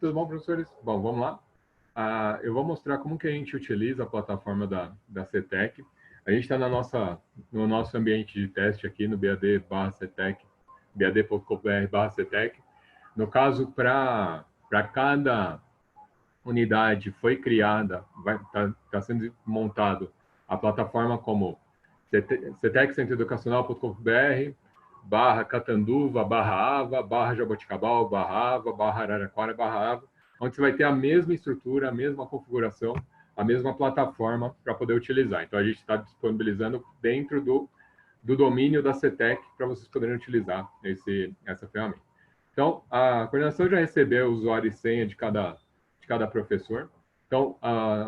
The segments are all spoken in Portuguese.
tudo bom, professores? Bom, vamos lá. Eu vou mostrar como que a gente utiliza a plataforma da CETEC. A gente está no nosso ambiente de teste aqui no BAD/CETEC, bad.com.br/CETEC. No caso, para cada unidade foi criada, tá sendo montado a plataforma como ceteccentroeducacional.com.br/Catanduva, /Ava, /Jaboticabal, /Ava, /Araraquara, /Ava, onde você vai ter a mesma estrutura, a mesma configuração, a mesma plataforma para poder utilizar. Então, a gente está disponibilizando dentro do domínio da CETEC para vocês poderem utilizar essa ferramenta. Então, a coordenação já recebeu o usuário e senha de cada professor. Então,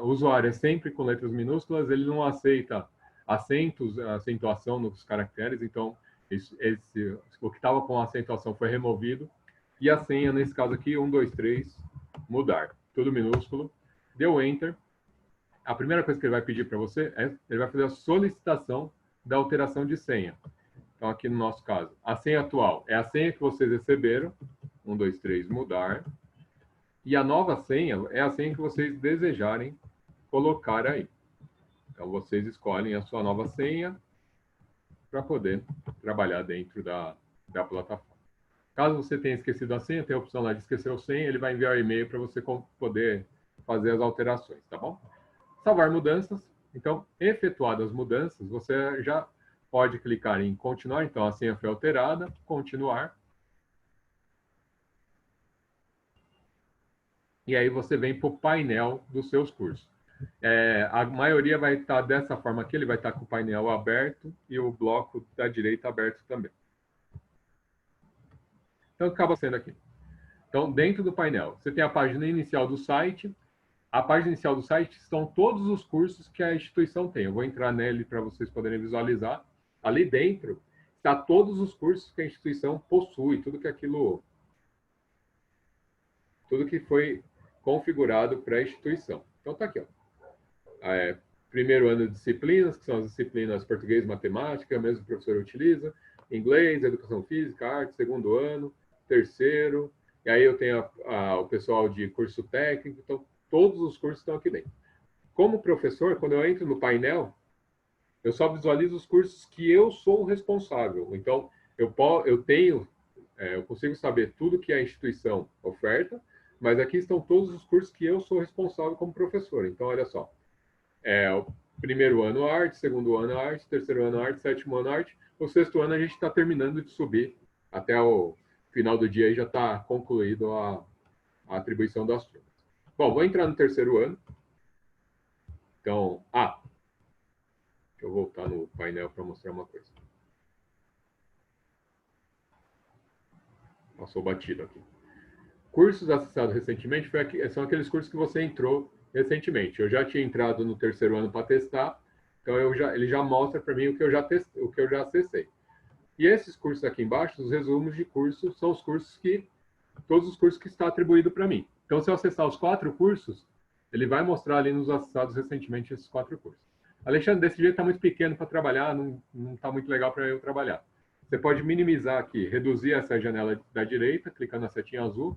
o usuário é sempre com letras minúsculas, ele não aceita acentos, acentuação nos caracteres, então, o que estava com a acentuação foi removido, e a senha, nesse caso aqui, 1, 2, 3, mudar. Tudo minúsculo. Deu Enter. A primeira coisa que ele vai pedir para você ele vai fazer a solicitação da alteração de senha. Então, aqui no nosso caso, a senha atual é a senha que vocês receberam. 1, 2, 3, mudar. E a nova senha é a senha que vocês desejarem colocar aí. Então, vocês escolhem a sua nova senha para poder trabalhar dentro da plataforma. Caso você tenha esquecido a senha, tem a opção lá de esquecer a senha, ele vai enviar um e-mail para você poder fazer as alterações, tá bom? Salvar mudanças. Então, efetuadas as mudanças, você já pode clicar em continuar. Então, a senha foi alterada, continuar. E aí você vem para o painel dos seus cursos. A maioria vai estar dessa forma aqui, ele vai estar com o painel aberto e o bloco da direita aberto também. Então, acaba sendo aqui. Então, dentro do painel, você tem a página inicial do site. A página inicial do site estão todos os cursos que a instituição tem. Eu vou entrar nele para vocês poderem visualizar. Ali dentro está todos os cursos que a instituição possui, tudo que foi configurado para a instituição. Então, está aqui, ó. Primeiro ano de disciplinas, que são as disciplinas português, matemática, mesmo o professor utiliza, inglês, educação física, arte, segundo ano, terceiro, e aí eu tenho o pessoal de curso técnico, então todos os cursos estão aqui dentro. Como professor, quando eu entro no painel, eu só visualizo os cursos que eu sou o responsável. Então, eu consigo saber tudo que a instituição oferta, mas aqui estão todos os cursos que eu sou responsável como professor. Então, olha só. O primeiro ano arte, segundo ano arte, terceiro ano arte, sétimo ano arte. O sexto ano a gente está terminando de subir. Até o final do dia aí já está concluído a atribuição das turmas. Bom, vou entrar no terceiro ano. Então, deixa eu voltar no painel para mostrar uma coisa. Passou batido aqui. Cursos acessados recentemente são aqueles cursos que você entrou recentemente. Eu já tinha entrado no terceiro ano para testar, então ele já mostra para mim o que eu já acessei. E esses cursos aqui embaixo, os resumos de cursos, são todos os cursos que está atribuído para mim. Então, se eu acessar os 4 cursos, ele vai mostrar ali nos acessados recentemente esses 4 cursos. Alexandre, desse jeito está muito pequeno para trabalhar, não está muito legal para eu trabalhar. Você pode minimizar aqui, reduzir essa janela da direita, clicando na setinha azul,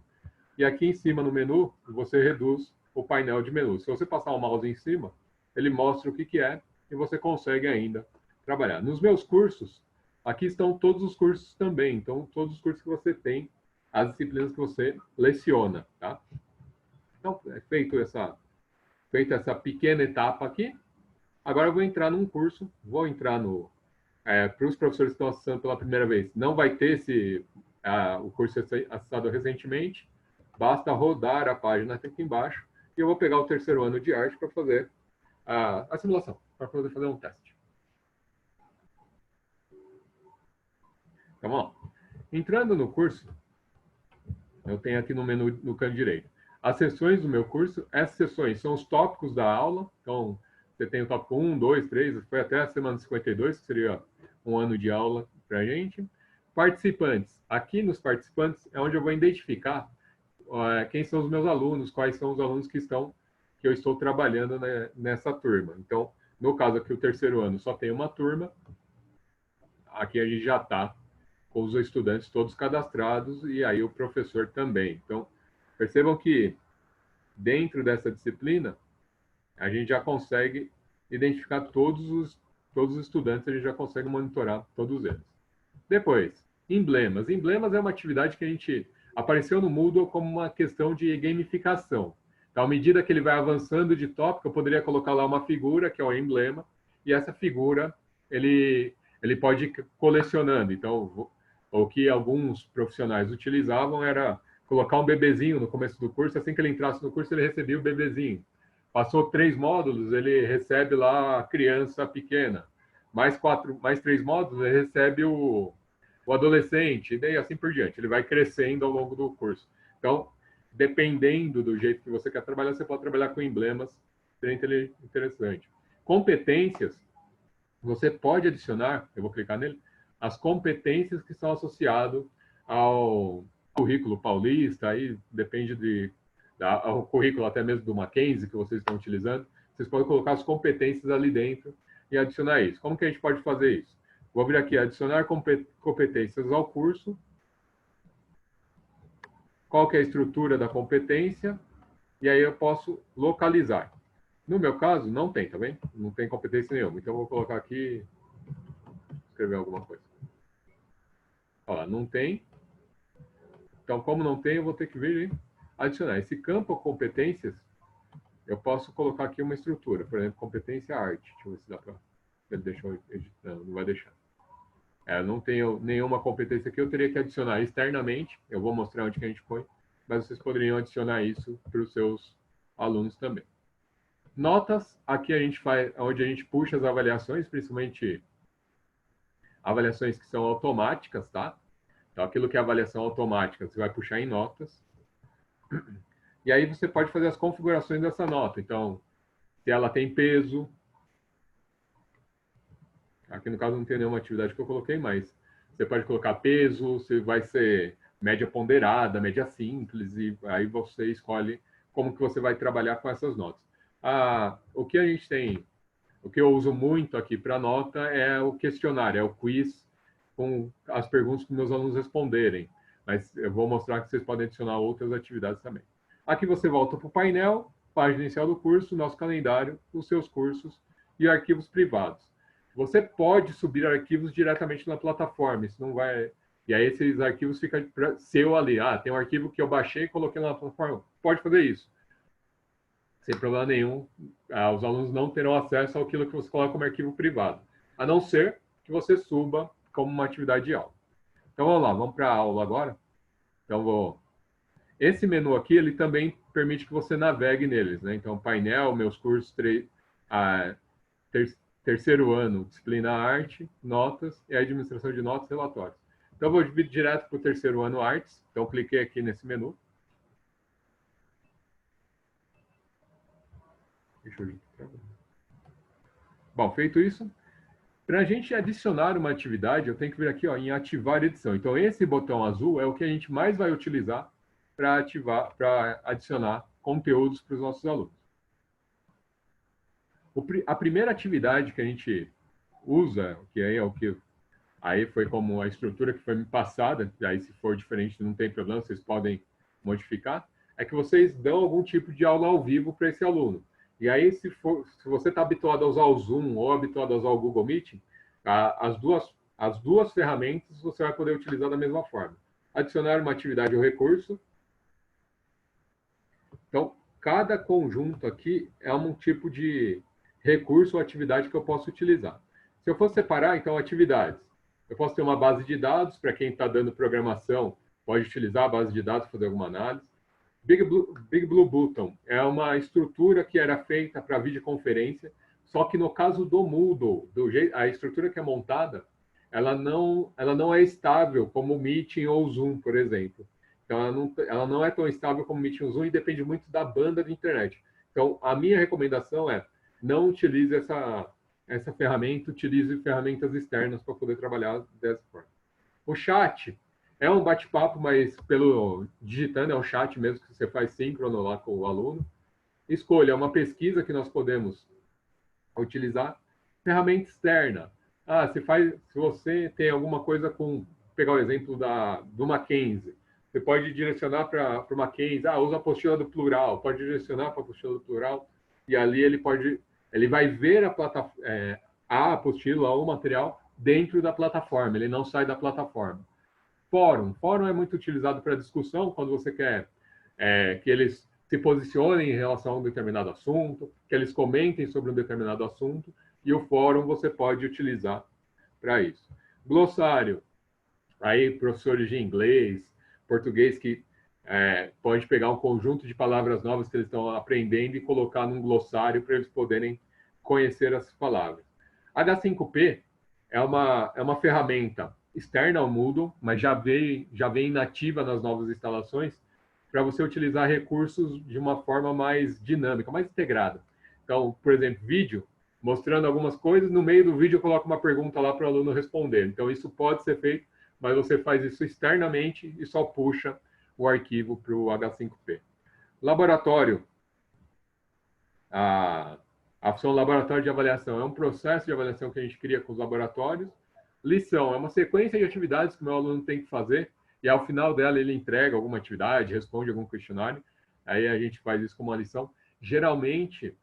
e aqui em cima no menu, você reduz o painel de menu. Se você passar o mouse em cima, ele mostra o que é e você consegue ainda trabalhar. Nos meus cursos, aqui estão todos os cursos também. Então, todos os cursos que você tem, as disciplinas que você leciona, tá? Então, feita essa pequena etapa aqui, agora eu vou entrar num curso, para os professores que estão acessando pela primeira vez, não vai ter o curso acessado recentemente, basta rodar a página aqui embaixo e eu vou pegar o terceiro ano de arte para fazer a simulação, para poder fazer um teste. Então, vamos lá. Entrando no curso, eu tenho aqui no menu no canto direito as sessões do meu curso. Essas sessões são os tópicos da aula. Então, você tem o tópico 1, 2, 3, foi até a semana 52, que seria um ano de aula para a gente. Participantes. Aqui nos participantes é onde eu vou identificar quem são os meus alunos, quais são os alunos que eu estou trabalhando, né, nessa turma. Então, no caso aqui, o terceiro ano só tem uma turma. Aqui a gente já está com os estudantes todos cadastrados e aí o professor também. Então, Percebam que dentro dessa disciplina, a gente já consegue identificar todos os estudantes, a gente já consegue monitorar todos eles. Depois, emblemas. Emblemas é uma atividade que a gente apareceu no Moodle como uma questão de gamificação. Então, à medida que ele vai avançando de tópico, eu poderia colocar lá uma figura, que é o emblema, e essa figura ele pode ir colecionando. Então, o que alguns profissionais utilizavam era colocar um bebezinho no começo do curso, assim que ele entrasse no curso, ele recebia o bebezinho. Passou 3 módulos, ele recebe lá a criança pequena. Mais 3 módulos, ele recebe o adolescente, e daí assim por diante. Ele vai crescendo ao longo do curso. Então, dependendo do jeito que você quer trabalhar, você pode trabalhar com emblemas, seria interessante. Competências, você pode adicionar, eu vou clicar nele, as competências que são associadas ao currículo paulista, aí depende ao currículo até mesmo do Mackenzie que vocês estão utilizando, vocês podem colocar as competências ali dentro e adicionar isso. Como que a gente pode fazer isso? Vou vir aqui, adicionar competências ao curso. Qual que é a estrutura da competência? E aí eu posso localizar. No meu caso, não tem, tá bem? Não tem competência nenhuma. Então, eu vou colocar aqui, escrever alguma coisa. Olha lá, não tem. Então, como não tem, eu vou ter que vir e adicionar. Esse campo competências, eu posso colocar aqui uma estrutura. Por exemplo, competência arte. Deixa eu ver se dá para... Ele deixou editar. Não vai deixar. Eu não tenho nenhuma competência aqui, eu teria que adicionar externamente. Eu vou mostrar onde que a gente põe, mas vocês poderiam adicionar isso para os seus alunos também. Notas, aqui a gente faz, onde a gente puxa as avaliações, principalmente avaliações que são automáticas, tá? Então, aquilo que é avaliação automática, você vai puxar em notas. E aí você pode fazer as configurações dessa nota. Então, se ela tem peso, aqui no caso não tem nenhuma atividade que eu coloquei, mas você pode colocar peso, se vai ser média ponderada, média simples, e aí você escolhe como que você vai trabalhar com essas notas. O que a gente tem, o que eu uso muito aqui para nota é o questionário, é o quiz, com as perguntas que meus alunos responderem. Mas eu vou mostrar que vocês podem adicionar outras atividades também. Aqui você volta para o painel, página inicial do curso, nosso calendário, os seus cursos e arquivos privados. Você pode subir arquivos diretamente na plataforma, isso não vai... E aí esses arquivos ficam seu ali. Tem um arquivo que eu baixei e coloquei na plataforma. Pode fazer isso. Sem problema nenhum. Os alunos não terão acesso àquilo que você coloca como arquivo privado. A não ser que você suba como uma atividade de aula. Então, vamos lá. Vamos para a aula agora. Então, esse menu aqui, ele também permite que você navegue neles, né? Então, painel, meus cursos, terceiro ano, disciplina arte, notas e administração de notas e relatórios. Então, eu vou vir direto para o terceiro ano artes. Então, cliquei aqui nesse menu. Deixa eu ver. Bom, feito isso, para a gente adicionar uma atividade, eu tenho que vir aqui em ativar edição. Então, esse botão azul é o que a gente mais vai utilizar para adicionar conteúdos para os nossos alunos. A primeira atividade que a gente usa, que aí é o que aí foi como a estrutura que foi me passada, e aí se for diferente não tem problema, vocês podem modificar, é que vocês dão algum tipo de aula ao vivo para esse aluno. E aí, se você está habituado a usar o Zoom ou habituado a usar o Google Meet, as duas ferramentas você vai poder utilizar da mesma forma. Adicionar uma atividade ou recurso. Então, cada conjunto aqui é um tipo de recurso ou atividade que eu posso utilizar. Se eu for separar, então, atividades. Eu posso ter uma base de dados, para quem está dando programação, pode utilizar a base de dados para fazer alguma análise. Big Blue Button é uma estrutura que era feita para videoconferência, só que no caso do Moodle, a estrutura que é montada, ela não é estável como o Meeting ou o Zoom, por exemplo. Então, ela não é tão estável como o Meeting ou o Zoom e depende muito da banda de internet. Então, a minha recomendação é não utilize essa ferramenta, utilize ferramentas externas para poder trabalhar dessa forma. O chat é um bate-papo, mas pelo digitando é um chat mesmo que você faz síncrono lá com o aluno. Escolha uma pesquisa que nós podemos utilizar. Ferramenta externa. Se você tem alguma coisa com, pegar o exemplo do Mackenzie. Você pode direcionar para uma case, usa a apostila do plural, pode direcionar para a apostila do plural, e ali ele vai ver a apostila ou o material dentro da plataforma, ele não sai da plataforma. Fórum é muito utilizado para discussão, quando você quer que eles se posicionem em relação a um determinado assunto, que eles comentem sobre um determinado assunto, e o fórum você pode utilizar para isso. Glossário, aí professores de inglês, português que pode pegar um conjunto de palavras novas que eles estão aprendendo e colocar num glossário para eles poderem conhecer as palavras. H5P é uma ferramenta externa ao Moodle, mas já vem nativa nas novas instalações, para você utilizar recursos de uma forma mais dinâmica, mais integrada. Então, por exemplo, vídeo, mostrando algumas coisas, no meio do vídeo eu coloco uma pergunta lá para o aluno responder. Então, isso pode ser feito, mas você faz isso externamente e só puxa o arquivo para o H5P. Laboratório. A opção laboratório de avaliação é um processo de avaliação que a gente cria com os laboratórios. Lição é uma sequência de atividades que o meu aluno tem que fazer e ao final dela ele entrega alguma atividade, responde algum questionário. Aí a gente faz isso como uma lição. Geralmente,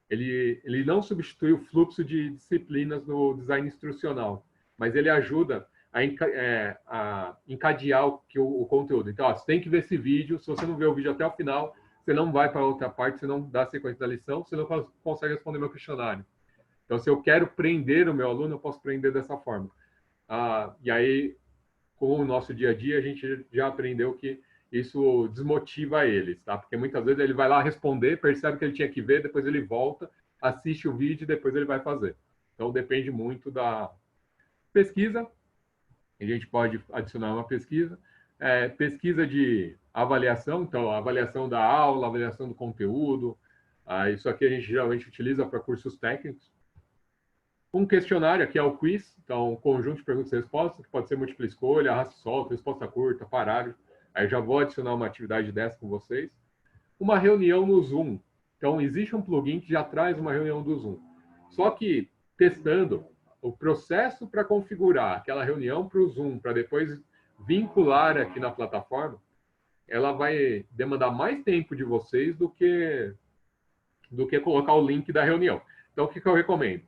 ele não substitui o fluxo de disciplinas no design instrucional, mas ele ajuda a encadear o conteúdo. Então, você tem que ver esse vídeo. Se você não ver o vídeo até o final, você não vai para outra parte, você não dá sequência da lição, você não consegue responder meu questionário. Então, se eu quero prender o meu aluno, eu posso prender dessa forma. E aí, com o nosso dia a dia, a gente já aprendeu que isso desmotiva eles, tá? Porque muitas vezes ele vai lá responder, percebe que ele tinha que ver, depois ele volta, assiste o vídeo e depois ele vai fazer. Então, depende muito da pesquisa. A gente pode adicionar uma pesquisa. Pesquisa de avaliação, então, a avaliação da aula, a avaliação do conteúdo. Isso aqui a gente geralmente utiliza para cursos técnicos. Um questionário, aqui é o quiz, então, um conjunto de perguntas e respostas, que pode ser múltipla escolha, arrasto e solta, resposta curta, parágrafo. Aí já vou adicionar uma atividade dessa com vocês. Uma reunião no Zoom. Então, existe um plugin que já traz uma reunião do Zoom. Só que, testando, o processo para configurar aquela reunião para o Zoom, para depois vincular aqui na plataforma, ela vai demandar mais tempo de vocês do que colocar o link da reunião. Então, o que eu recomendo?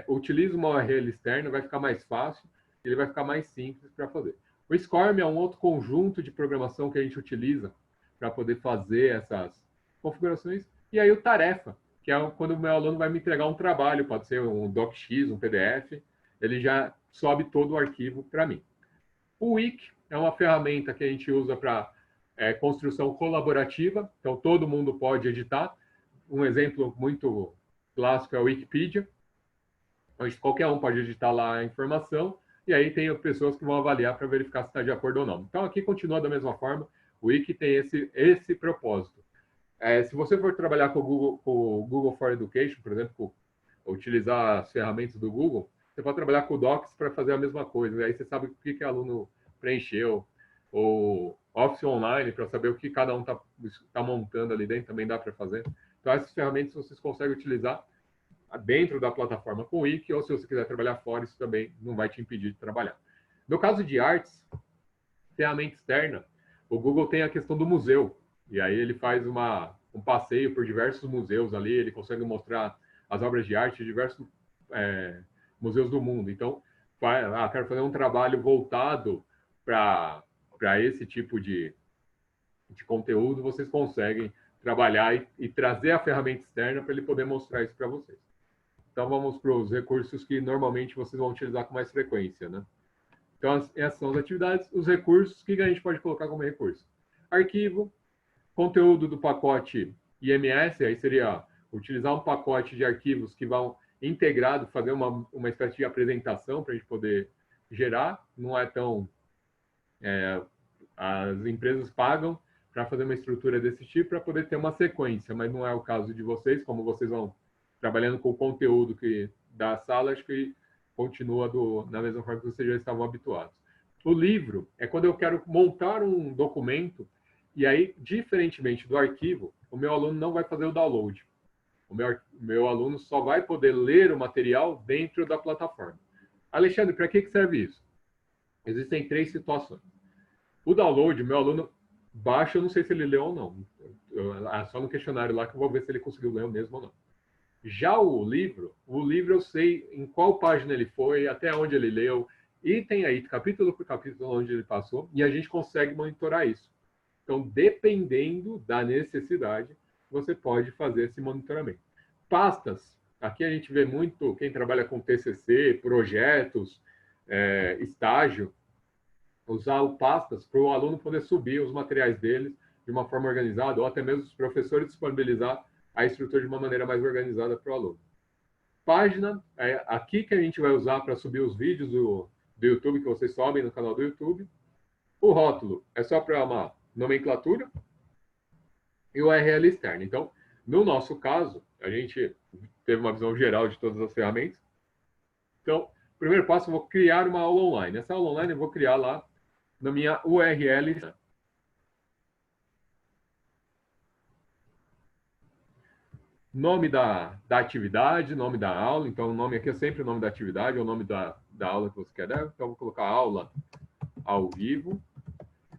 Utilize uma URL externa, vai ficar mais fácil, ele vai ficar mais simples para fazer. O SCORM é um outro conjunto de programação que a gente utiliza para poder fazer essas configurações. E aí o tarefa, que é quando o meu aluno vai me entregar um trabalho, pode ser um DocX, um PDF, ele já sobe todo o arquivo para mim. O Wiki é uma ferramenta que a gente usa para construção colaborativa, então todo mundo pode editar. Um exemplo muito clássico é a Wikipedia, onde qualquer um pode editar lá a informação, e aí tem pessoas que vão avaliar para verificar se está de acordo ou não. Então, aqui continua da mesma forma, o Wiki tem esse propósito. Se você for trabalhar com o Google for Education, por exemplo, utilizar as ferramentas do Google, você pode trabalhar com o Docs para fazer a mesma coisa, aí você sabe o que o aluno preencheu, ou Office Online, para saber o que cada um está montando ali dentro, também dá para fazer. Então, essas ferramentas vocês conseguem utilizar dentro da plataforma com o Wiki, ou se você quiser trabalhar fora, isso também não vai te impedir de trabalhar. No caso de artes, ferramenta externa, o Google tem a questão do museu, e aí ele faz um passeio por diversos museus ali, ele consegue mostrar as obras de arte de diversos museus do mundo. Então, quero fazer um trabalho voltado para esse tipo de conteúdo, vocês conseguem trabalhar e trazer a ferramenta externa para ele poder mostrar isso para vocês. Então, vamos para os recursos que normalmente vocês vão utilizar com mais frequência, né? Então, essas são as atividades. Os recursos, o que a gente pode colocar como recurso? Arquivo, conteúdo do pacote IMS, aí seria utilizar um pacote de arquivos que vão integrado, fazer uma espécie de apresentação para a gente poder gerar. Não é tão... as empresas pagam para fazer uma estrutura desse tipo para poder ter uma sequência, mas não é o caso de vocês, como vocês vão trabalhando com o conteúdo da sala, acho que continua na mesma forma que vocês já estavam habituados. O livro é quando eu quero montar um documento, e aí, diferentemente do arquivo, o meu aluno não vai fazer o download. O meu aluno só vai poder ler o material dentro da plataforma. Alexandre, para que serve isso? Existem 3 situações. O download, meu aluno baixa, eu não sei se ele leu ou não. Só no questionário lá que eu vou ver se ele conseguiu ler mesmo ou não. Já o livro eu sei em qual página ele foi, até onde ele leu, e tem aí capítulo por capítulo onde ele passou, e a gente consegue monitorar isso. Então, dependendo da necessidade, você pode fazer esse monitoramento. Pastas, aqui a gente vê muito quem trabalha com TCC, projetos, estágio, usar o pastas para o aluno poder subir os materiais deles de uma forma organizada, ou até mesmo os professores disponibilizar a estrutura de uma maneira mais organizada para o aluno. Página, é aqui que a gente vai usar para subir os vídeos do YouTube que vocês sobem no canal do YouTube. O rótulo é só para uma nomenclatura e o URL externo. Então, no nosso caso, a gente teve uma visão geral de todas as ferramentas. Então, primeiro passo, eu vou criar uma aula online. Essa aula online eu vou criar lá na minha URL. Nome da atividade, nome da aula. Então, o nome aqui é sempre o nome da atividade, ou o nome da aula que você quer dar. Então, eu vou colocar aula ao vivo.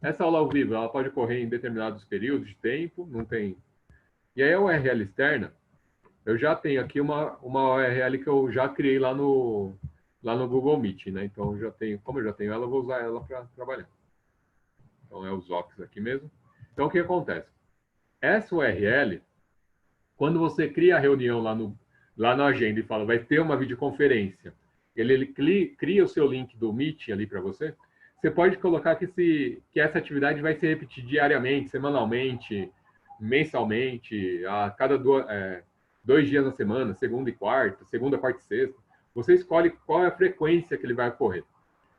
Essa aula ao vivo, ela pode ocorrer em determinados períodos de tempo, não tem... E aí, a URL externa, eu já tenho aqui uma URL que eu já criei lá no Google Meet, né? Então, eu já tenho, como eu já tenho ela, eu vou usar ela para trabalhar. Então, é os Ox aqui mesmo. Então, o que acontece? Essa URL, quando você cria a reunião lá na agenda e fala, vai ter uma videoconferência, ele cria o seu link do Meet ali para você, você pode colocar que essa atividade vai ser repetida diariamente, semanalmente, mensalmente, a cada 2 dias na semana, segunda, quarta e sexta. Você escolhe qual é a frequência que ele vai ocorrer.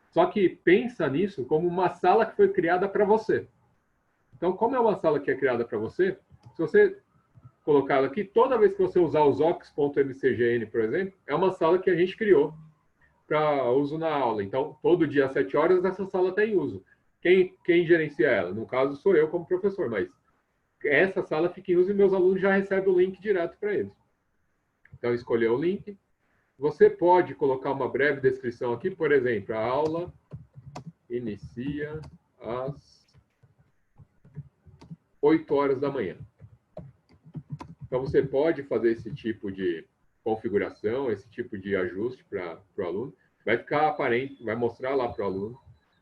Só que pensa nisso como uma sala que foi criada para você. Então, como é uma sala que é criada para você, se você colocar ela aqui, toda vez que você usar os ox.mcgn, por exemplo, é uma sala que a gente criou para uso na aula. Então, todo dia às 7 horas, essa sala está em uso. Quem gerencia ela? No caso, sou eu como professor, mas essa sala fica em uso e meus alunos já recebem o link direto para eles. Então, escolher o link. Você pode colocar uma breve descrição aqui, por exemplo, a aula inicia às 8 horas da manhã. Então, você pode fazer esse tipo de configuração, esse tipo de ajuste para o aluno. Vai ficar aparente, vai mostrar lá para o aluno.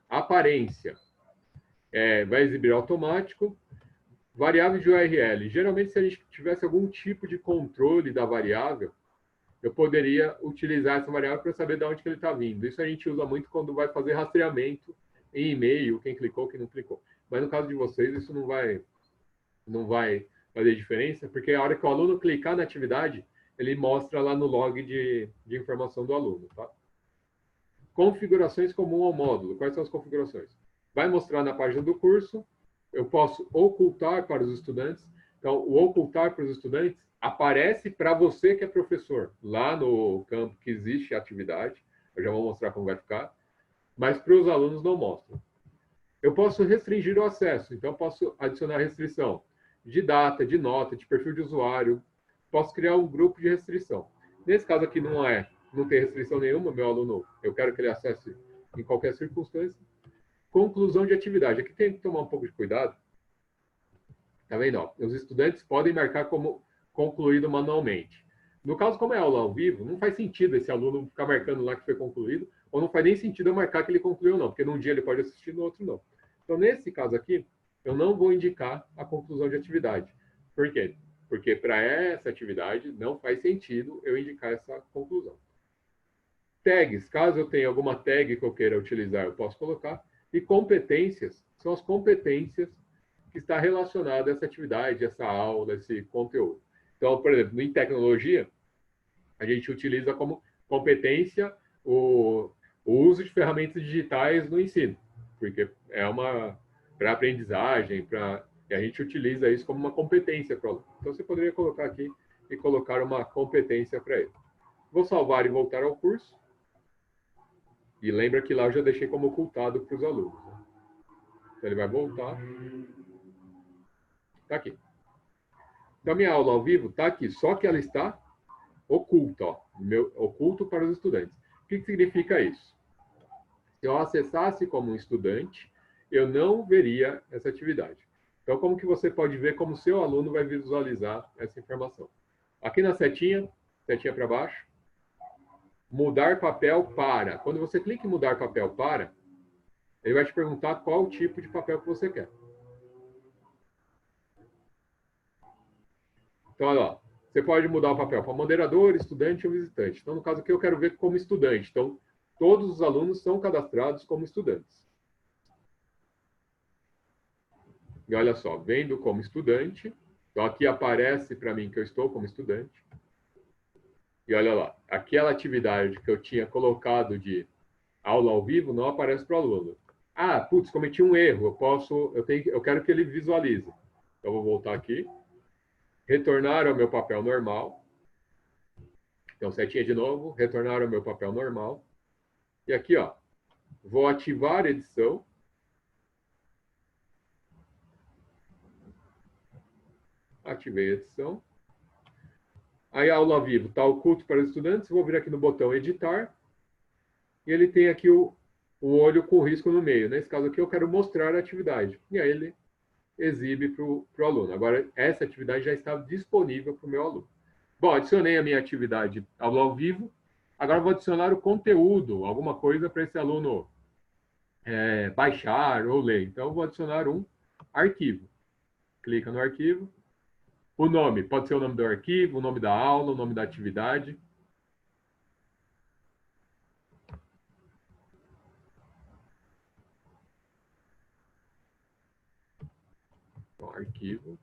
Aparência vai exibir automático. Variável de URL. Geralmente, se a gente tivesse algum tipo de controle da variável, eu poderia utilizar essa variável para saber de onde que ele está vindo. Isso a gente usa muito quando vai fazer rastreamento em e-mail, quem clicou, quem não clicou. Mas no caso de vocês, isso não vai fazer diferença, porque a hora que o aluno clicar na atividade, ele mostra lá no log de informação do aluno. Tá? Configurações comum ao módulo. Quais são as configurações? Vai mostrar na página do curso. Eu posso ocultar para os estudantes. Então, o ocultar para os estudantes aparece para você que é professor, lá no campo que existe a atividade. Eu já vou mostrar como vai ficar. Mas para os alunos não mostra. Eu posso restringir o acesso. Então, eu posso adicionar restrição de data, de nota, de perfil de usuário. Posso criar um grupo de restrição. Nesse caso aqui não tem restrição nenhuma, meu aluno, eu quero que ele acesse em qualquer circunstância. Conclusão de atividade. Aqui tem que tomar um pouco de cuidado. Tá vendo? Ó, os estudantes podem marcar como concluído manualmente. No caso, como é aula ao vivo, não faz sentido esse aluno ficar marcando lá que foi concluído, ou não faz nem sentido eu marcar que ele concluiu ou não, porque num dia ele pode assistir, no outro não. Então, nesse caso aqui, eu não vou indicar a conclusão de atividade. Por quê? Porque para essa atividade não faz sentido eu indicar essa conclusão. Tags, caso eu tenha alguma tag que eu queira utilizar, eu posso colocar. E competências, são as competências que está relacionada a essa atividade, essa aula, esse conteúdo. Então, por exemplo, em tecnologia, a gente utiliza como competência o uso de ferramentas digitais no ensino, porque é uma para aprendizagem, e a gente utiliza isso como uma competência para o aluno. Então, você poderia colocar aqui e colocar uma competência para ele. Vou salvar e voltar ao curso. E lembra que lá eu já deixei como ocultado para os alunos. Né? Então, ele vai voltar. Está aqui. Então, minha aula ao vivo está aqui, só que ela está oculta, ó, oculto para os estudantes. O que significa isso? Se eu acessasse como um estudante, eu não veria essa atividade. Então, como que você pode ver como o seu aluno vai visualizar essa informação? Aqui na setinha para baixo, mudar papel para. Quando você clica em mudar papel para, ele vai te perguntar qual tipo de papel que você quer. Então, olha lá, você pode mudar o papel para moderador, estudante ou visitante. Então, no caso aqui, eu quero ver como estudante. Então, todos os alunos são cadastrados como estudantes. E olha só, vendo como estudante, então aqui aparece para mim que eu estou como estudante. E olha lá, aquela atividade que eu tinha colocado de aula ao vivo não aparece para o aluno. Ah, putz, cometi um erro, eu quero que ele visualize. Então, eu vou voltar aqui, retornar ao meu papel normal. Então, setinha de novo, retornar ao meu papel normal. E aqui, ó, vou ativar edição. Ativei a edição. Aí, a aula ao vivo está oculto para os estudantes. Vou vir aqui no botão editar. E ele tem aqui o olho com risco no meio. Nesse caso aqui, eu quero mostrar a atividade. E aí, ele exibe para o aluno. Agora, essa atividade já está disponível para o meu aluno. Bom, adicionei a minha atividade aula ao vivo. Agora, vou adicionar o conteúdo, alguma coisa para esse aluno baixar ou ler. Então, vou adicionar um arquivo. Clica no arquivo. O nome, pode ser o nome do arquivo, o nome da aula, o nome da atividade. Então, arquivo.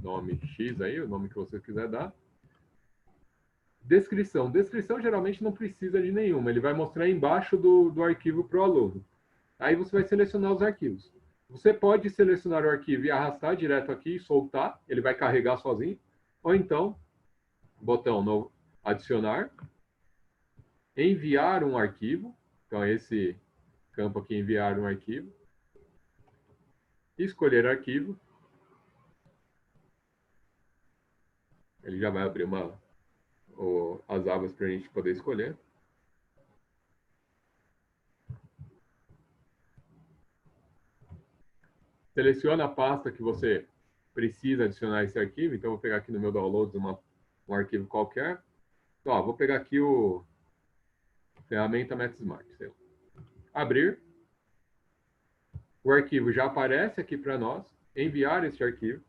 Nome X aí, o nome que você quiser dar. Descrição. Descrição geralmente não precisa de nenhuma. Ele vai mostrar embaixo do arquivo para o aluno. Aí você vai selecionar os arquivos. Você pode selecionar o arquivo e arrastar direto aqui e soltar. Ele vai carregar sozinho. Ou então, botão no adicionar. Enviar um arquivo. Então, esse campo aqui, enviar um arquivo. Escolher arquivo. Ele já vai abrir as abas para a gente poder escolher. Seleciona a pasta que você precisa adicionar esse arquivo. Então, vou pegar aqui no meu downloads um arquivo qualquer. Então, ó, vou pegar aqui o ferramenta MetaSmart. Abrir. O arquivo já aparece aqui para nós. Enviar esse arquivo.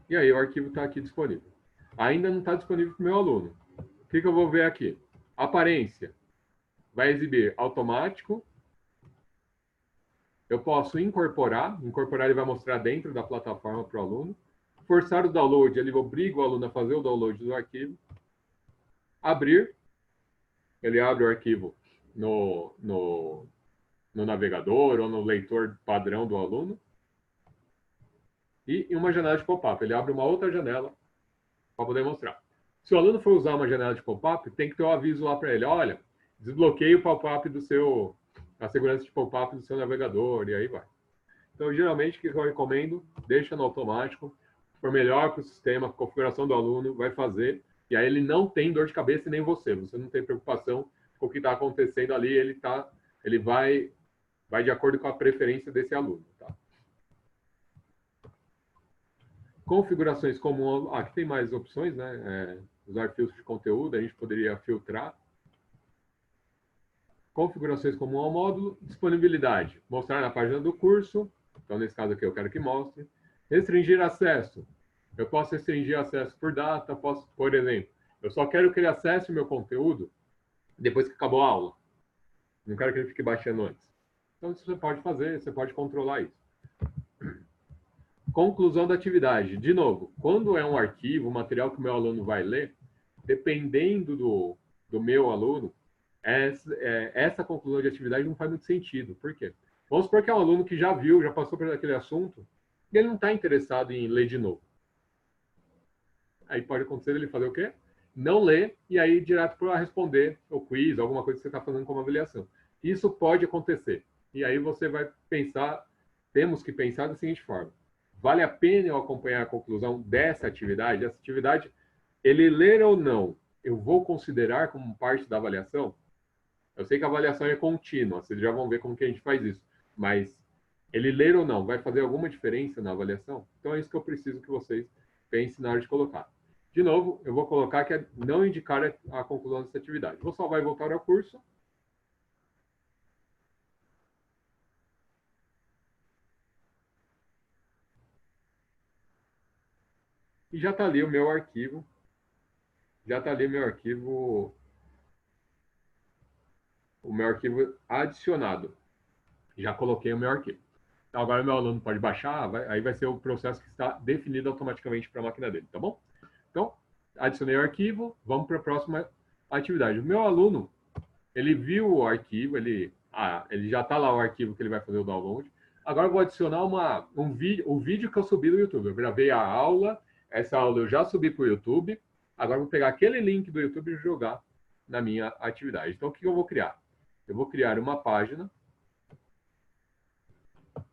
E aí, o arquivo está aqui disponível. Ainda não está disponível para o meu aluno. O que eu vou ver aqui? Aparência. Vai exibir automático. Eu posso incorporar. Incorporar ele vai mostrar dentro da plataforma para o aluno. Forçar o download, ele obriga o aluno a fazer o download do arquivo. Abrir. Ele abre o arquivo no navegador ou no leitor padrão do aluno. E em uma janela de pop-up. Ele abre uma outra janela para poder mostrar. Se o aluno for usar uma janela de pop-up, tem que ter um aviso lá para ele. Olha, desbloqueie o pop-up a segurança de pop-up do seu navegador, e aí vai. Então, geralmente, o que eu recomendo, deixa no automático. Se for melhor para o sistema, a configuração do aluno vai fazer. E aí ele não tem dor de cabeça e nem você. Você não tem preocupação com o que está acontecendo ali. Ele vai de acordo com a preferência desse aluno. Tá? Configurações como... Aqui tem mais opções, né? Usar filtros de conteúdo, a gente poderia filtrar. Configurações como ao módulo, disponibilidade, mostrar na página do curso, então nesse caso aqui eu quero que mostre. Restringir acesso, eu posso restringir acesso por data, por exemplo, eu só quero que ele acesse o meu conteúdo depois que acabou a aula, não quero que ele fique baixando antes. Então isso você pode fazer, você pode controlar isso. Conclusão da atividade, de novo, quando é um arquivo, um material que o meu aluno vai ler, dependendo do meu aluno, essa conclusão de atividade não faz muito sentido. Por quê? Vamos supor que é um aluno que já viu, já passou por aquele assunto, e ele não está interessado em ler de novo. Aí pode acontecer ele fazer o quê? Não ler, e aí ir direto para responder o quiz, alguma coisa que você está fazendo como avaliação. Isso pode acontecer. E aí você vai pensar, temos que pensar da seguinte forma. Vale a pena eu acompanhar a conclusão dessa atividade? Essa atividade, ele ler ou não, eu vou considerar como parte da avaliação? Eu sei que a avaliação é contínua, vocês já vão ver como que a gente faz isso. Mas ele ler ou não vai fazer alguma diferença na avaliação? Então é isso que eu preciso que vocês pensem na hora de colocar. De novo, eu vou colocar que é não indicar a conclusão dessa atividade. Vou salvar e voltar ao curso. E já está ali o meu arquivo. Já está ali o meu arquivo adicionado. Já coloquei o meu arquivo. Então, agora meu aluno pode baixar, aí vai ser o processo que está definido automaticamente para a máquina dele, tá bom? Então, adicionei o arquivo, vamos para a próxima atividade. O meu aluno, ele viu o arquivo, ele já está lá o arquivo que ele vai fazer o download. Agora eu vou adicionar o vídeo que eu subi no YouTube. Eu gravei a aula, essa aula eu já subi para o YouTube. Agora eu vou pegar aquele link do YouTube e jogar na minha atividade. Então, o que eu vou criar? Eu vou criar uma página.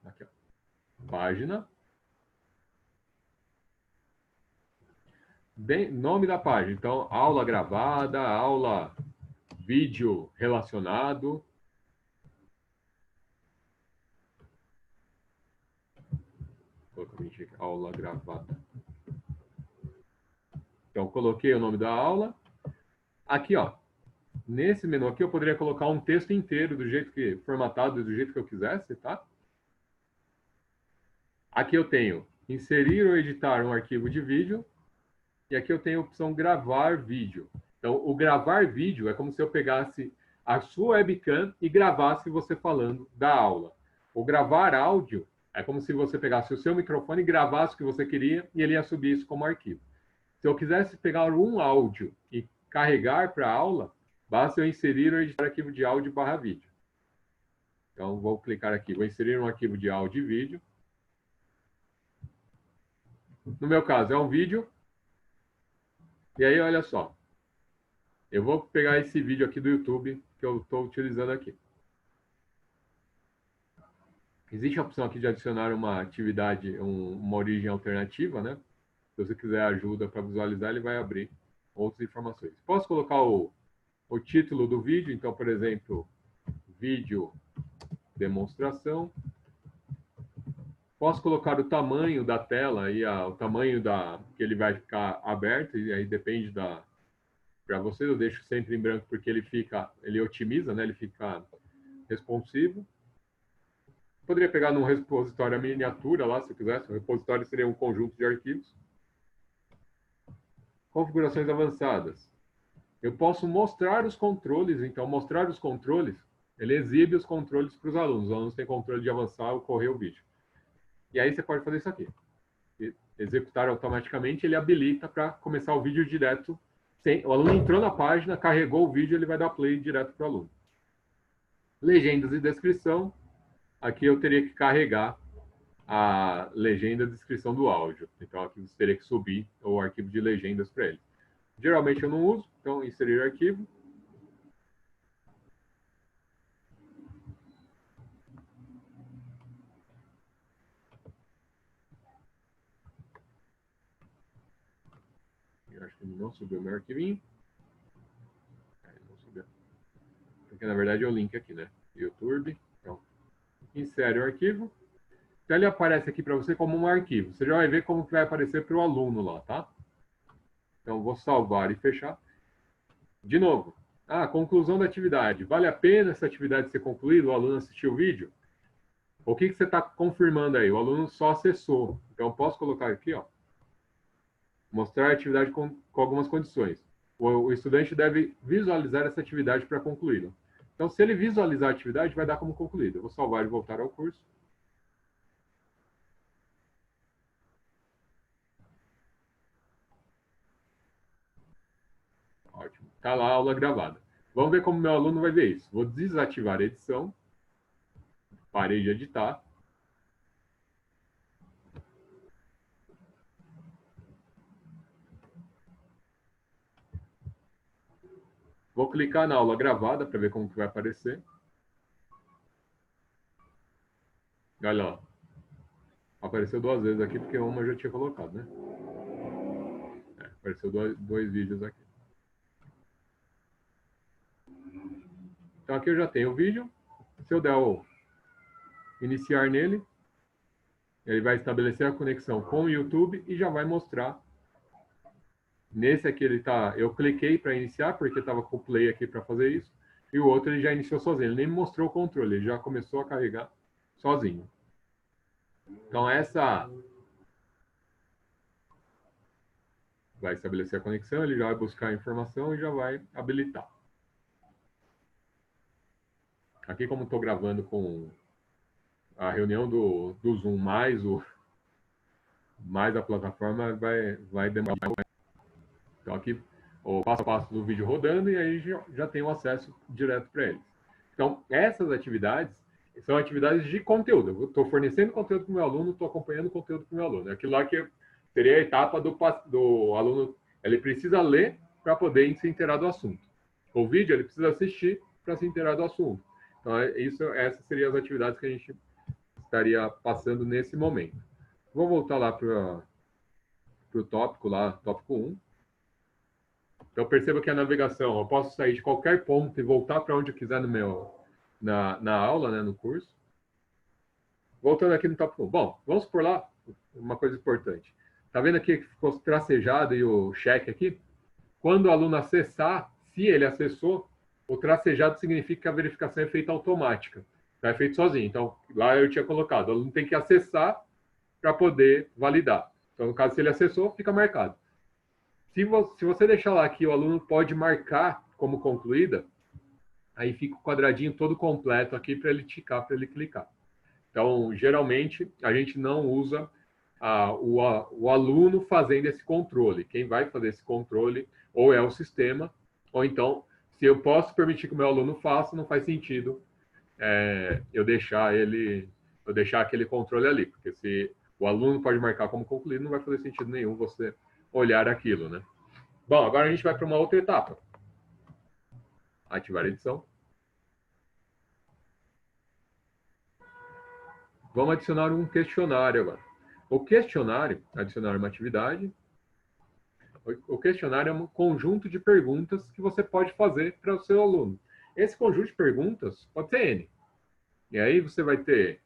Aqui, ó, página. Nome da página. Então, aula gravada, aula vídeo relacionado. Aula gravada. Então, coloquei o nome da aula. Aqui, ó, nesse menu aqui, eu poderia colocar um texto inteiro do jeito que formatado, do jeito que eu quisesse, tá? Aqui eu tenho inserir ou editar um arquivo de vídeo. E aqui eu tenho a opção gravar vídeo. Então, o gravar vídeo é como se eu pegasse a sua webcam e gravasse você falando da aula. O gravar áudio é como se você pegasse o seu microfone e gravasse o que você queria e ele ia subir isso como arquivo. Se eu quisesse pegar um áudio e carregar para a aula, basta eu inserir ou editar arquivo de áudio barra vídeo. Então, vou clicar aqui, vou inserir um arquivo de áudio e vídeo. No meu caso, é um vídeo. E aí, olha só. Eu vou pegar esse vídeo aqui do YouTube que eu estou utilizando aqui. Existe a opção aqui de adicionar uma atividade, uma origem alternativa, né? Se você quiser ajuda para visualizar, ele vai abrir outras informações. Posso colocar o título do vídeo, então, por exemplo, vídeo demonstração. Posso colocar o tamanho da tela e o tamanho que ele vai ficar aberto, e aí depende para você, eu deixo sempre em branco porque ele otimiza, né? Ele fica responsivo. Poderia pegar num repositório a miniatura lá, se eu quisesse. O repositório seria um conjunto de arquivos. Configurações avançadas. Eu posso mostrar os controles, então mostrar os controles, ele exibe os controles para os alunos. Os alunos têm controle de avançar ou correr o vídeo. E aí você pode fazer isso aqui. Executar automaticamente, ele habilita para começar o vídeo direto. O aluno entrou na página, carregou o vídeo, ele vai dar play direto para o aluno. Legendas e descrição. Aqui eu teria que carregar a legenda e descrição do áudio. Então aqui você teria que subir o arquivo de legendas para ele. Geralmente eu não uso, então inserir arquivo. Eu acho que não subiu meu arquivinho. Não subiu. Porque na verdade é o link aqui, né? YouTube. Então, insere o arquivo. Então ele aparece aqui para você como um arquivo. Você já vai ver como que vai aparecer para o aluno lá, tá? Então vou salvar e fechar. De novo, conclusão da atividade. Vale a pena essa atividade ser concluída? O aluno assistiu o vídeo? O que você está confirmando aí? O aluno só acessou. Então, eu posso colocar aqui, ó, mostrar a atividade com algumas condições. O estudante deve visualizar essa atividade para concluí-la. Então, se ele visualizar a atividade, vai dar como concluída. Eu vou salvar e voltar ao curso. Ótimo. Está lá a aula gravada. Vamos ver como meu aluno vai ver isso. Vou desativar a edição. Parei de editar. Vou clicar na aula gravada para ver como que vai aparecer. Olha lá. Apareceu duas vezes aqui, porque uma eu já tinha colocado, né? Apareceu dois vídeos aqui. Então, aqui eu já tenho o vídeo. Se eu der o iniciar nele, ele vai estabelecer a conexão com o YouTube e já vai mostrar. Nesse aqui ele tá, eu cliquei para iniciar porque estava com o play aqui para fazer isso. E o outro ele já iniciou sozinho, ele nem me mostrou o controle, ele já começou a carregar sozinho. Então essa vai estabelecer a conexão, ele já vai buscar a informação e já vai habilitar. Aqui como estou gravando com a reunião do Zoom mais a plataforma vai demorar. Então aqui o passo a passo do vídeo rodando e aí já tem o acesso direto para eles. Então essas atividades são atividades de conteúdo. Eu estou fornecendo conteúdo para o meu aluno, estou acompanhando o conteúdo para o meu aluno. Aquilo lá que seria a etapa do aluno, ele precisa ler para poder se inteirar do assunto. O vídeo ele precisa assistir para se inteirar do assunto. Então essas seriam as atividades que a gente estaria passando nesse momento. Vou voltar lá para o tópico lá, tópico 1. Então perceba que a navegação, eu posso sair de qualquer ponto e voltar para onde eu quiser na aula, né, no curso. Voltando aqui no tópico 1. Bom, vamos por lá uma coisa importante. Tá vendo aqui que ficou tracejado e o cheque aqui? Quando o aluno acessar, se ele acessou, o tracejado significa que a verificação é feita automática. Tá? É feito sozinho. Então, lá eu tinha colocado, o aluno tem que acessar para poder validar. Então, no caso, se ele acessou, fica marcado. Se você deixar lá que o aluno pode marcar como concluída, aí fica o quadradinho todo completo aqui para ele ticar, para ele clicar. Então, geralmente, a gente não usa o aluno fazendo esse controle. Quem vai fazer esse controle ou é o sistema, ou então, se eu posso permitir que o meu aluno faça, não faz sentido eu deixar aquele controle ali, porque se o aluno pode marcar como concluído, não vai fazer sentido nenhum você olhar aquilo, né? Bom, agora a gente vai para uma outra etapa. Ativar a edição. Vamos adicionar um questionário agora. O questionário, adicionar uma atividade. O questionário é um conjunto de perguntas que você pode fazer para o seu aluno. Esse conjunto de perguntas pode ser N. E aí você vai ter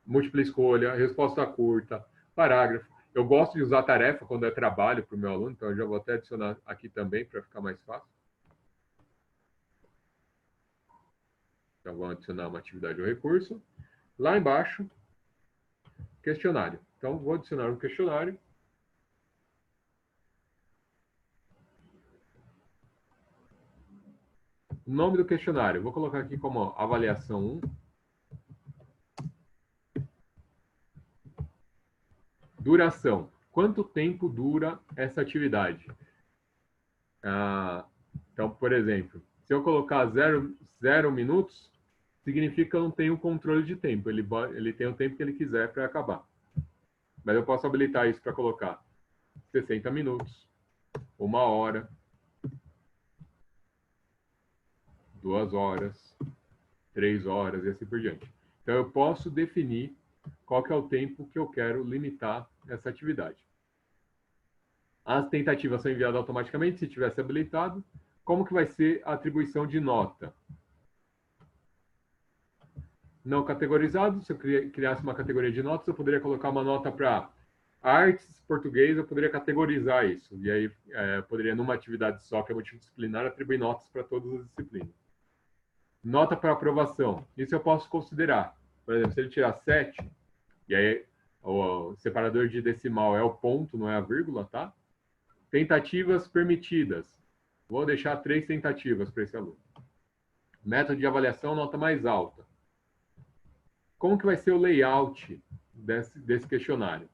múltipla escolha, resposta curta, parágrafo. Eu gosto de usar tarefa quando é trabalho para o meu aluno, então eu já vou até adicionar aqui também para ficar mais fácil. Então vamos adicionar uma atividade ou recurso. Lá embaixo, questionário. Então vou adicionar um questionário. O nome do questionário, vou colocar aqui como avaliação 1. Duração. Quanto tempo dura essa atividade? Então, por exemplo, se eu colocar 0 minutos, significa que eu não tenho controle de tempo. Ele tem o tempo que ele quiser para acabar. Mas eu posso habilitar isso para colocar 60 minutos, 1 hora, 2 horas, 3 horas e assim por diante. Então, eu posso definir qual que é o tempo que eu quero limitar essa atividade. As tentativas são enviadas automaticamente, se tivesse habilitado. Como que vai ser a atribuição de nota? Não categorizado, se eu criasse uma categoria de notas, eu poderia colocar uma nota para artes, português, eu poderia categorizar isso. E aí, eu poderia, numa atividade só, que é multidisciplinar, atribuir notas para todas as disciplinas. Nota para aprovação. Isso eu posso considerar. Por exemplo, se ele tirar 7, e aí o separador de decimal é o ponto, não é a vírgula, tá? Tentativas permitidas. Vou deixar 3 tentativas para esse aluno. Método de avaliação, nota mais alta. Como que vai ser o layout desse questionário?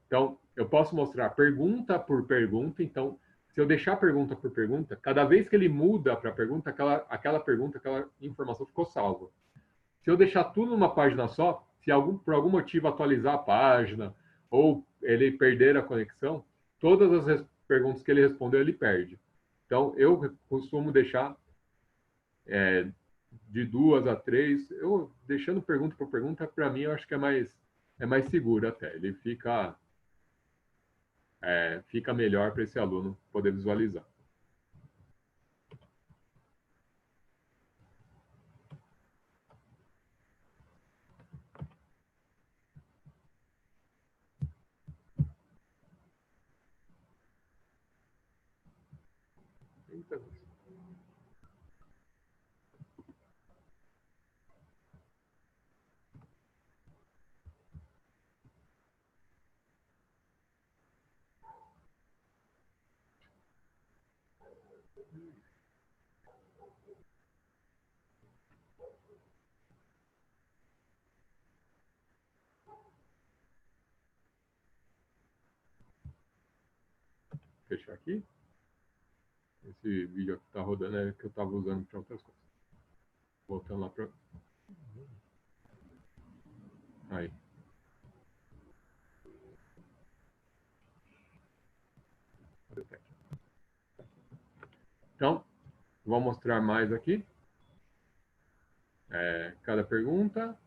Então, eu posso mostrar pergunta por pergunta. Então, se eu deixar pergunta por pergunta, cada vez que ele muda para a pergunta, aquela pergunta, aquela informação ficou salva. Se eu deixar tudo numa página só, se por algum motivo atualizar a página ou ele perder a conexão, todas as perguntas que ele respondeu, ele perde. Então, eu costumo deixar de 2 a 3, eu deixando pergunta por pergunta, para mim, eu acho que é mais seguro até. Ele fica melhor para esse aluno poder visualizar. 30. Fechar aqui. Esse vídeo aqui está rodando é que eu estava usando para outras coisas. Voltando lá para... Aí. Então, vou mostrar mais aqui. Cada pergunta.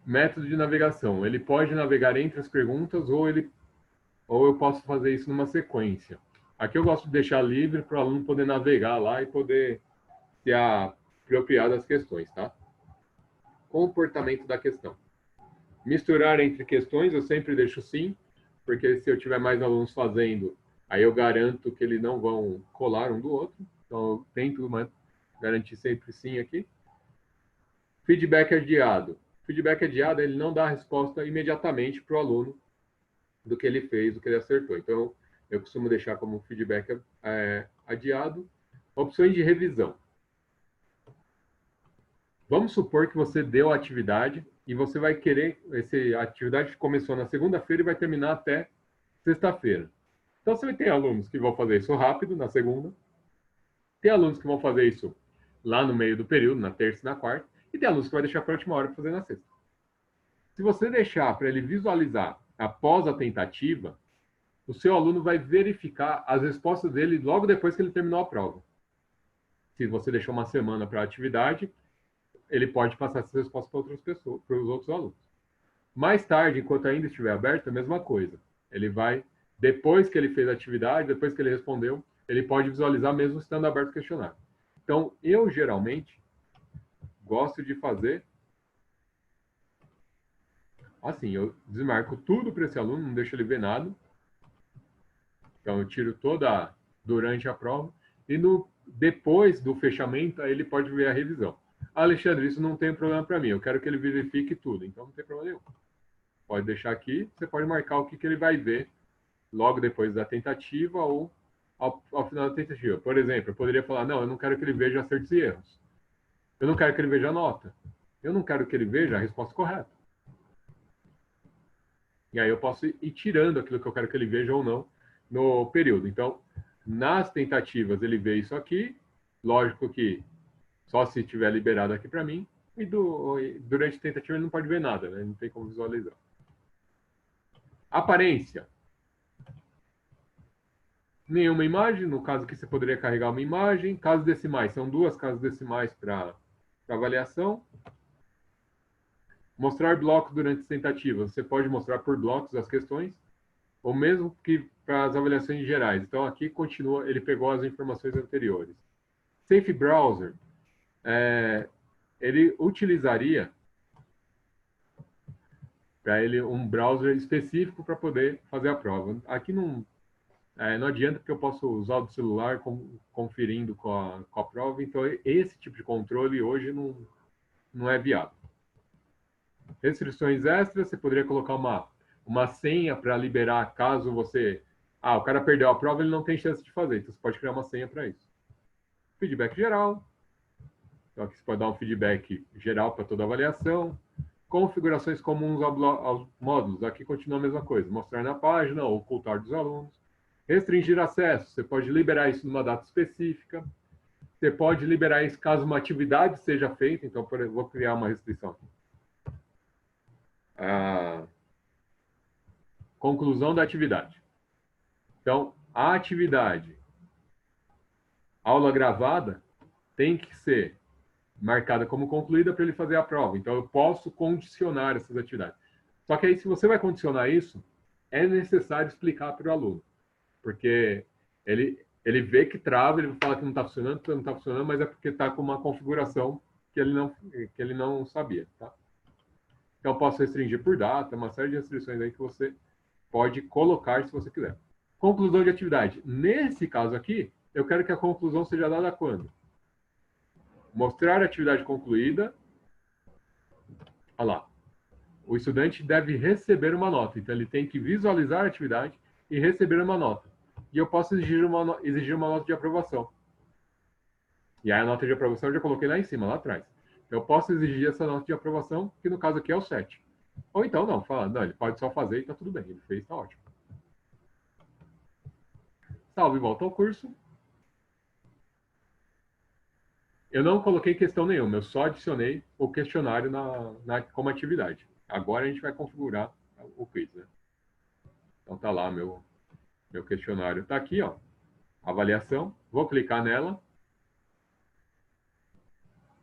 Método de navegação. Ele pode navegar entre as perguntas ou eu posso fazer isso numa sequência. Aqui eu gosto de deixar livre para o aluno poder navegar lá e poder se apropriar das questões, tá? Comportamento da questão. Misturar entre questões eu sempre deixo sim, porque se eu tiver mais alunos fazendo, aí eu garanto que eles não vão colar um do outro. Então eu tento garantir sempre sim aqui. Feedback adiado. Feedback adiado, ele não dá a resposta imediatamente para o aluno do que ele fez, do que ele acertou. Então, eu costumo deixar como feedback adiado. Opções de revisão. Vamos supor que você deu a atividade e você vai querer... a atividade começou na segunda-feira e vai terminar até sexta-feira. Então, você vai ter alunos que vão fazer isso rápido, na segunda. Tem alunos que vão fazer isso lá no meio do período, na terça e na quarta. E tem alunos que vai deixar para a última hora para fazer na sexta. Se você deixar para ele visualizar após a tentativa, o seu aluno vai verificar as respostas dele logo depois que ele terminou a prova. Se você deixou uma semana para a atividade, ele pode passar essas respostas para outras pessoas, para os outros alunos. Mais tarde, enquanto ainda estiver aberto, a mesma coisa. Ele vai, depois que ele fez a atividade, depois que ele respondeu, ele pode visualizar mesmo estando aberto o questionário. Então, eu geralmente gosto de fazer assim, eu desmarco tudo para esse aluno, não deixo ele ver nada. Então, eu tiro toda durante a prova e depois do fechamento, aí ele pode ver a revisão. Alexandre, isso não tem problema para mim, eu quero que ele verifique tudo, então não tem problema nenhum. Pode deixar aqui, você pode marcar o que ele vai ver logo depois da tentativa ou ao final da tentativa. Por exemplo, eu poderia falar, não, eu não quero que ele veja acertos e erros. Eu não quero que ele veja a nota. Eu não quero que ele veja a resposta correta. E aí eu posso ir tirando aquilo que eu quero que ele veja ou não no período. Então, nas tentativas, ele vê isso aqui. Lógico que só se tiver liberado aqui para mim. E durante a tentativa ele não pode ver nada, né? Não tem como visualizar. Aparência. Nenhuma imagem. No caso aqui, você poderia carregar uma imagem. Casos decimais. São 2 casos decimais para avaliação. Mostrar blocos durante as tentativas. Você pode mostrar por blocos as questões, ou mesmo que para as avaliações gerais. Então, aqui continua, ele pegou as informações anteriores. Safe Browser, ele utilizaria para ele um browser específico para poder fazer a prova. Aqui não adianta, porque eu posso usar o celular conferindo com a prova, então esse tipo de controle hoje não é viável. Restrições extras, você poderia colocar uma senha para liberar caso você... o cara perdeu a prova, ele não tem chance de fazer, então você pode criar uma senha para isso. Feedback geral. Então aqui você pode dar um feedback geral para toda a avaliação. Configurações comuns aos módulos. Aqui continua a mesma coisa. Mostrar na página, ou ocultar dos alunos. Restringir acesso. Você pode liberar isso numa data específica. Você pode liberar isso caso uma atividade seja feita. Então, por exemplo, vou criar uma restrição aqui. Conclusão da atividade. Então, a atividade, aula gravada, tem que ser marcada como concluída para ele fazer a prova. Então, eu posso condicionar essas atividades. Só que aí, se você vai condicionar isso, é necessário explicar para o aluno. Porque ele vê que trava, ele fala que não está funcionando, mas é porque está com uma configuração que ele não sabia. Tá? Então, eu posso restringir por data, uma série de restrições aí que você pode colocar se você quiser. Conclusão de atividade. Nesse caso aqui, eu quero que a conclusão seja dada quando? Mostrar a atividade concluída. Olha lá. O estudante deve receber uma nota. Então, ele tem que visualizar a atividade e receber uma nota. E eu posso exigir uma nota de aprovação. E aí a nota de aprovação eu já coloquei lá em cima, lá atrás. Então, eu posso exigir essa nota de aprovação, que no caso aqui é o 7. Ou então, não, fala, não, ele pode só fazer e está tudo bem. Ele fez, está ótimo. Salve, volta ao curso. Eu não coloquei questão nenhuma, eu só adicionei o questionário como atividade. Agora a gente vai configurar o quiz, né? Então tá lá meu questionário. Tá aqui, ó, avaliação. Vou clicar nela.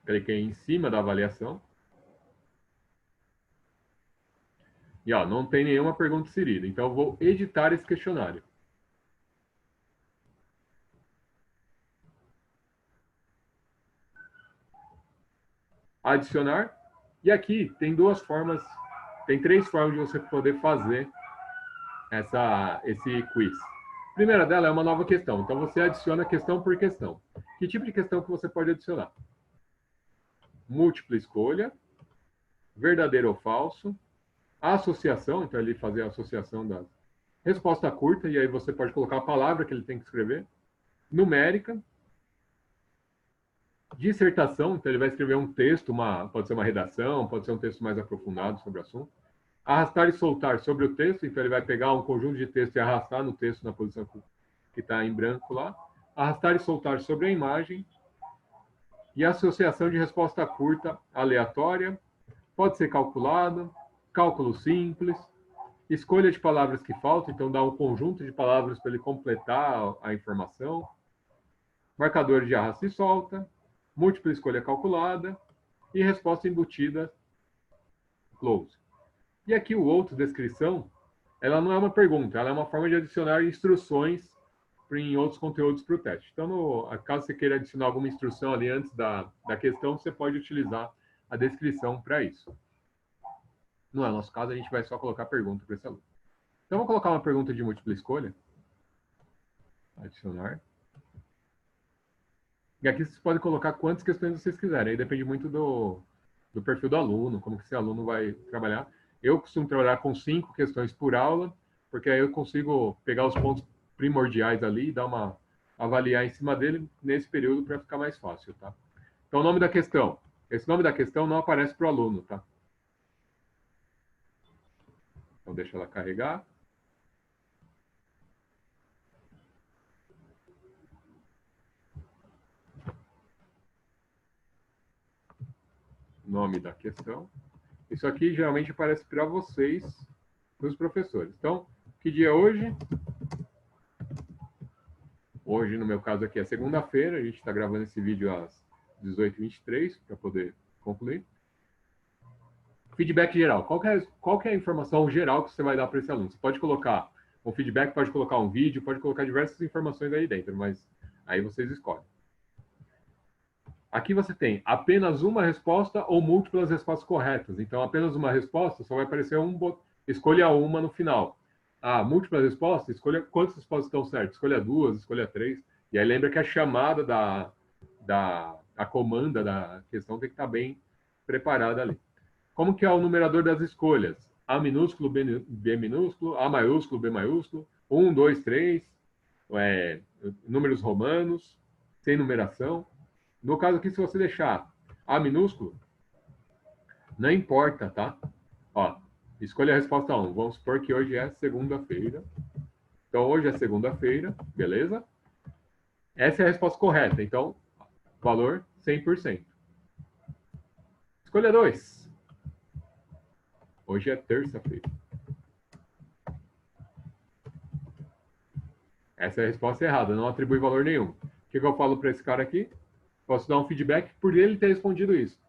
Cliquei em cima da avaliação. E ó, não tem nenhuma pergunta inserida. Então eu vou editar esse questionário. Adicionar. E aqui tem três formas de você poder fazer esse quiz. A primeira dela é uma nova questão. Então você adiciona questão por questão. Que tipo de questão que você pode adicionar? Múltipla escolha, verdadeiro ou falso, associação, então ele fazer a associação da resposta curta, e aí você pode colocar a palavra que ele tem que escrever, numérica, dissertação, então ele vai escrever um texto, pode ser uma redação, pode ser um texto mais aprofundado sobre o assunto, arrastar e soltar sobre o texto, então ele vai pegar um conjunto de texto e arrastar no texto na posição que está em branco lá, arrastar e soltar sobre a imagem, e associação de resposta curta aleatória, pode ser calculada, cálculo simples, escolha de palavras que faltam, então dá um conjunto de palavras para ele completar a informação, marcador de arrasta e solta, múltipla escolha calculada e resposta embutida, close. E aqui o outro, descrição, ela não é uma pergunta, ela é uma forma de adicionar instruções em outros conteúdos para o teste. Então, caso você queira adicionar alguma instrução ali antes da questão, você pode utilizar a descrição para isso. No nosso caso, a gente vai só colocar pergunta para esse aluno. Então, vou colocar uma pergunta de múltipla escolha. Adicionar. E aqui vocês podem colocar quantas questões vocês quiserem. Aí depende muito do perfil do aluno, como que esse aluno vai trabalhar. Eu costumo trabalhar com 5 questões por aula, porque aí eu consigo pegar os pontos primordiais ali e avaliar em cima dele nesse período para ficar mais fácil, tá? Então, o nome da questão. Esse nome da questão não aparece para o aluno, tá? Então, deixa ela carregar. Nome da questão. Isso aqui geralmente aparece para vocês, para os professores. Então, que dia é hoje? Hoje, no meu caso aqui, é segunda-feira. A gente está gravando esse vídeo às 18h23 para poder concluir. Feedback geral. Qual que é a informação geral que você vai dar para esse aluno? Você pode colocar um feedback, pode colocar um vídeo, pode colocar diversas informações aí dentro, mas aí vocês escolhem. Aqui você tem apenas uma resposta ou múltiplas respostas corretas. Então, apenas uma resposta, só vai aparecer escolha uma no final. Múltiplas respostas, escolha quantas respostas estão certas. Escolha 2, escolha 3. E aí lembra que a chamada a comanda da questão tem que estar bem preparada ali. Como que é o numerador das escolhas? A minúsculo, B minúsculo, A maiúsculo, B maiúsculo, 1, 2, 3, números romanos, sem numeração. No caso aqui, se você deixar A minúsculo, não importa, tá? Ó, escolha a resposta 1. Vamos supor que hoje é segunda-feira. Então, hoje é segunda-feira, beleza? Essa é a resposta correta. Então, valor 100%. Escolha 2. Hoje é terça-feira. Essa é a resposta errada, não atribui valor nenhum. O que eu falo para esse cara aqui? Posso dar um feedback por ele ter respondido isso.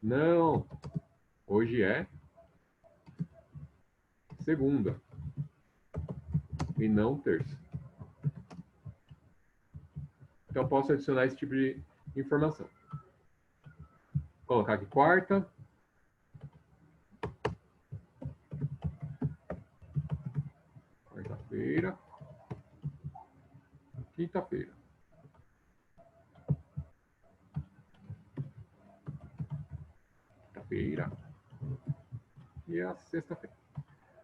Não, hoje é segunda e não terça. Então, posso adicionar esse tipo de informação. Vou colocar aqui quarta. Quarta-feira. Quinta-feira. quinta-feira e a sexta-feira.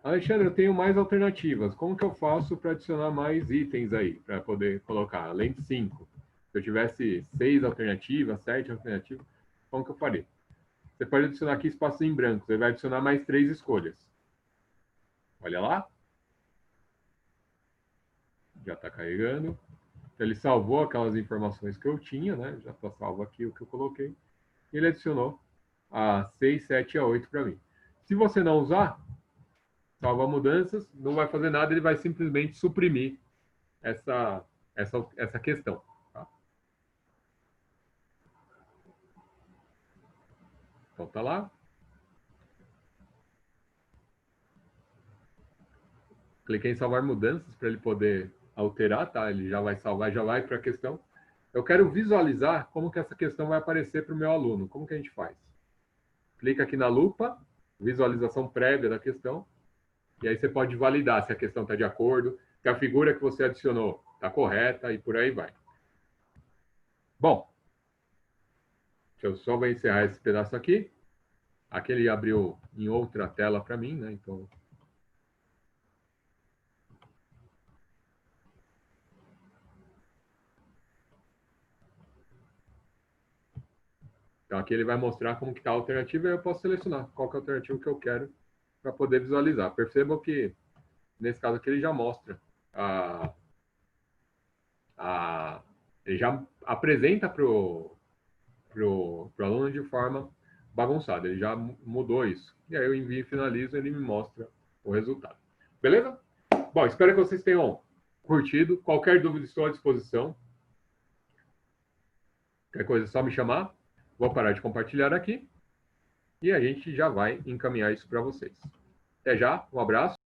Alexandre, eu tenho mais alternativas. Como que eu faço para adicionar mais itens aí, para poder colocar, além de 5? Se eu tivesse 6 alternativas, 7 alternativas, como que eu faria? Você pode adicionar aqui espaços em branco. Você vai adicionar mais 3 escolhas. Olha lá. Já está carregando. Então, ele salvou aquelas informações que eu tinha, né? Já está salvo aqui o que eu coloquei. E ele adicionou a 6, 7 e a 8 para mim. Se você não usar, salva mudanças, não vai fazer nada, ele vai simplesmente suprimir essa questão. Tá? Então tá lá. Cliquei em salvar mudanças para ele poder alterar, tá? Ele já vai salvar, já vai para a questão. Eu quero visualizar como que essa questão vai aparecer para o meu aluno. Como que a gente faz? Clica aqui na lupa, visualização prévia da questão, e aí você pode validar se a questão está de acordo, se a figura que você adicionou está correta e por aí vai. Bom, eu só vou encerrar esse pedaço aqui. Aqui ele abriu em outra tela para mim, né? Então, aqui ele vai mostrar como que está a alternativa e eu posso selecionar qual que é a alternativa que eu quero para poder visualizar. Percebam que, nesse caso aqui, ele já mostra ele já apresenta para o aluno de forma bagunçada. Ele já mudou isso. E aí eu envio e finalizo e ele me mostra o resultado. Beleza? Bom, espero que vocês tenham curtido. Qualquer dúvida, estou à disposição. Qualquer coisa é só me chamar. Vou parar de compartilhar aqui. E a gente já vai encaminhar isso para vocês. Até já, um abraço.